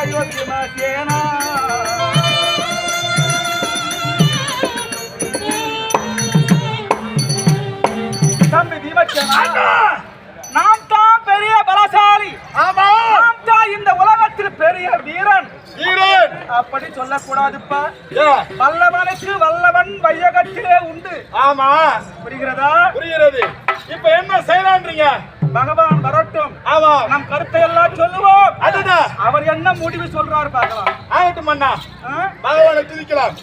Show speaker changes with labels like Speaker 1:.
Speaker 1: அயோத்தியமாசேனா தம்பி பீமசேனா, நாம் தான் பெரிய பலசாலி.
Speaker 2: ஆமா,
Speaker 1: நாம் தான் இந்த உலகத்தில் பெரிய வீரன்.
Speaker 2: வீரன்
Speaker 1: அப்படி சொல்லக்கூடாதுப்பா. வல்லவனுக்கு வல்லவன் வையகத்திலே உண்டு.
Speaker 2: ஆமா,
Speaker 1: புரிகிறதா?
Speaker 2: புரிகிறது. இப்ப என்ன செய்யலான்றீங்க?
Speaker 1: பகவான் வரட்டும்.
Speaker 2: ஆமா,
Speaker 1: நம் கருத்தை எல்லாம் சொல்லுவோம்.
Speaker 2: அதுதான்
Speaker 1: அவர் என்ன முடிவு சொல்றாரு பார்க்கலாம்.
Speaker 2: ஆகட்டும் அண்ணா, பகவானை துதிக்கலாம்.